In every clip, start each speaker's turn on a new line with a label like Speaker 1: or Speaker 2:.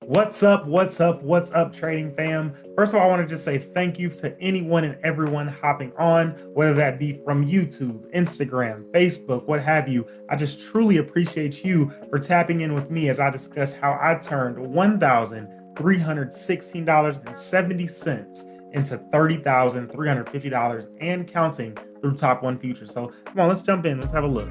Speaker 1: What's up? What's up? What's up, trading fam? First of all, I want to just say thank you to anyone and everyone hopping on, whether that be from YouTube, Instagram, Facebook, what have you. I just truly appreciate you for tapping in with me as I discuss how I turned $1,316.70 into $30,350 and counting through Top One Futures. So come on, let's jump in. Let's have a look.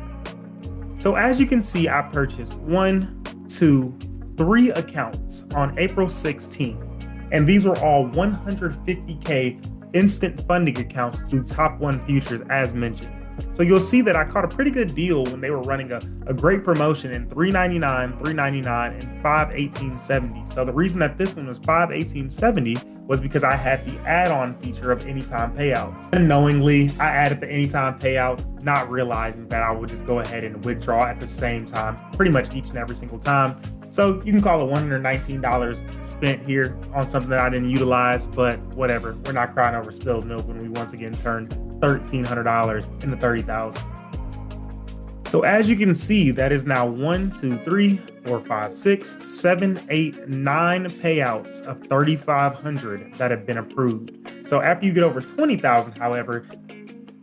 Speaker 1: So as you can see, I purchased one, two, three accounts on April 16th, and these were all 150K instant funding accounts through Top One Futures as mentioned. So you'll see that I caught a pretty good deal when they were running a great promotion in $3.99, $3.99, and $5.18.70. So the reason that this one was $5.18.70 was because I had the add-on feature of anytime payouts. Unknowingly, I added the anytime payouts, not realizing that I would just go ahead and withdraw at the same time, pretty much each and every single time. So you can call it $119 spent here on something that I didn't utilize, but whatever. We're not crying over spilled milk when we once again turned $1,300 into $30,000. So as you can see, that is now 1, 2, 3, 4, 5, 6, 7, 8, 9 payouts of $3,500 that have been approved. So after you get over 20,000, however,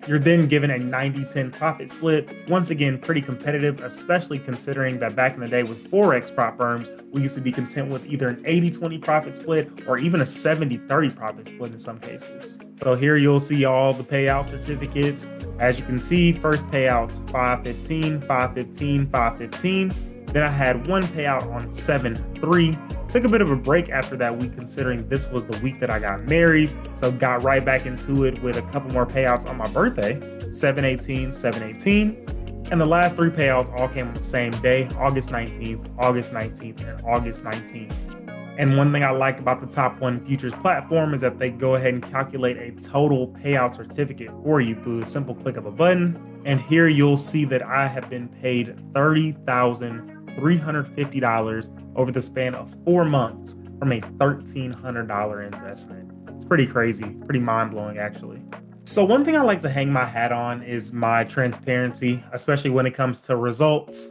Speaker 1: you're then given a 90-10 profit split. Once again, pretty competitive, especially considering that back in the day with Forex prop firms, we used to be content with either an 80-20 profit split or even a 70-30 profit split in some cases. So here you'll see all the payout certificates. As you can see, first payouts 515, 515, 515. Then I had one payout on 7-3. Took a bit of a break after that week considering this was the week that I got married. So got right back into it with a couple more payouts on my birthday, 7-18, 7-18. And the last three payouts all came on the same day, August 19th, August 19th, and August 19th. And one thing I like about the Top One Futures platform is that they go ahead and calculate a total payout certificate for you through the simple click of a button. And here you'll see that I have been paid $30,350 over the span of 4 months from a $1,300 investment. It's pretty crazy, pretty mind-blowing actually. So one thing I like to hang my hat on is my transparency, especially when it comes to results,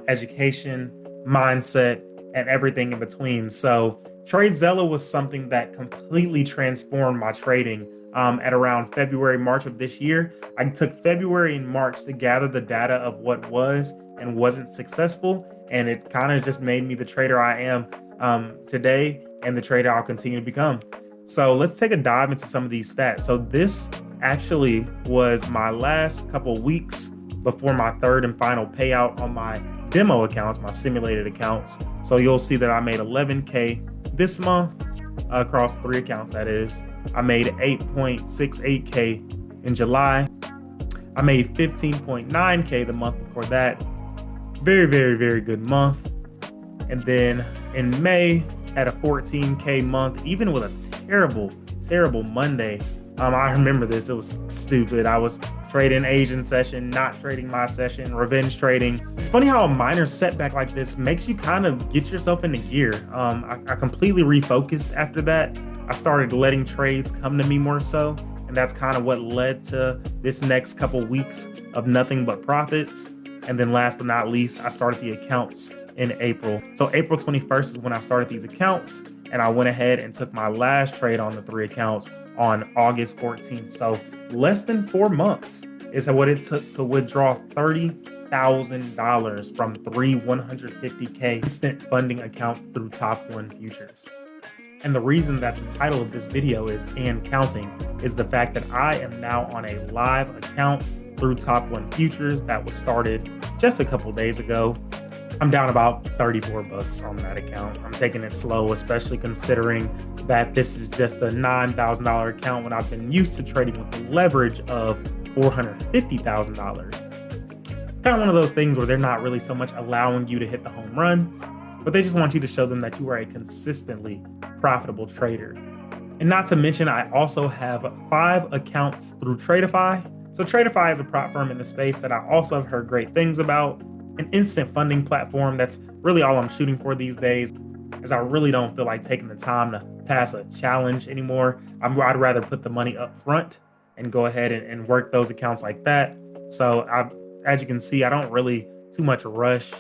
Speaker 1: education, mindset, and everything in between. So TradeZella was something that completely transformed my trading at around February, March of this year. I took February and March to gather the data of what was and wasn't successful. And it kind of just made me the trader I am today and the trader I'll continue to become. So let's take a dive into some of these stats. So this actually was my last couple weeks before my third and final payout on my demo accounts, my simulated accounts. So you'll see that I made 11K this month across 3 accounts, that is. I made 8.68K in July. I made 15.9K the month before that. Very, very, very good month. And then in May, had a 14K month, even with a terrible, terrible Monday. I remember this, it was stupid. I was trading Asian session, not trading my session, revenge trading. It's funny how a minor setback like this makes you kind of get yourself into gear. I completely refocused after that. I started letting trades come to me more so. And that's kind of what led to this next couple weeks of nothing but profits. And then last but not least, I started the accounts in April. So April 21st is when I started these accounts, and I went ahead and took my last trade on the 3 accounts on August 14th. So less than 4 months is what it took to withdraw $30,000 from 3 150K instant funding accounts through Top One Futures. And the reason that the title of this video is "And Counting" is the fact that I am now on a live account through Top One Futures that was started just a couple days ago. I'm down about 34 bucks on that account. I'm taking it slow, especially considering that this is just a $9,000 account when I've been used to trading with the leverage of $450,000. It's kind of one of those things where they're not really so much allowing you to hit the home run, but they just want you to show them that you are a consistently profitable trader. And not to mention, I also have 5 accounts through Tradeify. So Tradeify is a prop firm in the space that I also have heard great things about. An instant funding platform, that's really all I'm shooting for these days, as I really don't feel like taking the time to pass a challenge anymore. I'd rather put the money up front and go ahead and work those accounts like that. So as you can see, I don't really too much rush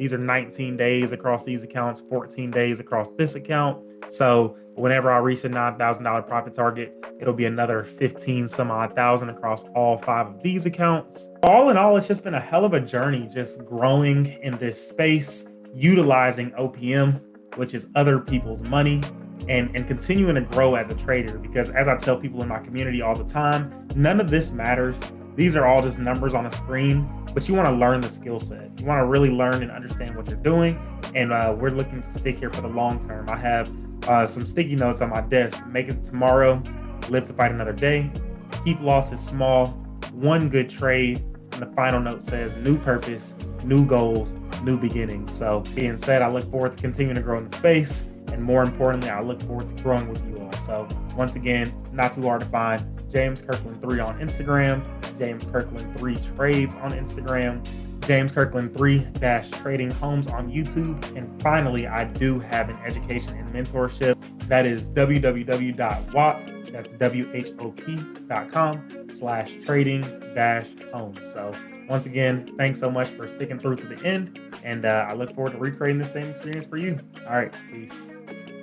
Speaker 1: These are 19 days across these accounts, 14 days across this account. So whenever I reach the $9,000 profit target, it'll be another 15 some odd thousand across all 5 of these accounts. All in all, it's just been a hell of a journey just growing in this space, utilizing OPM, which is other people's money, and continuing to grow as a trader. Because as I tell people in my community all the time, none of this matters. These are all just numbers on a screen, but you want to learn the skill set. You want to really learn and understand what you're doing. And we're looking to stick here for the long term. I have some sticky notes on my desk. Make it tomorrow, live to fight another day, keep losses small, one good trade. And the final note says new purpose, new goals, new beginnings. So being said, I look forward to continuing to grow in the space. And more importantly, I look forward to growing with you all. So once again, not too hard to find. James Kirkland 3 on Instagram, James Kirkland 3 Trades on Instagram, James Kirkland 3-Trading Homes on YouTube. And finally, I do have an education and mentorship. That is www.whop, that's WHOP.com/trading-home. So once again, thanks so much for sticking through to the end. And I look forward to recreating the same experience for you. All right, peace.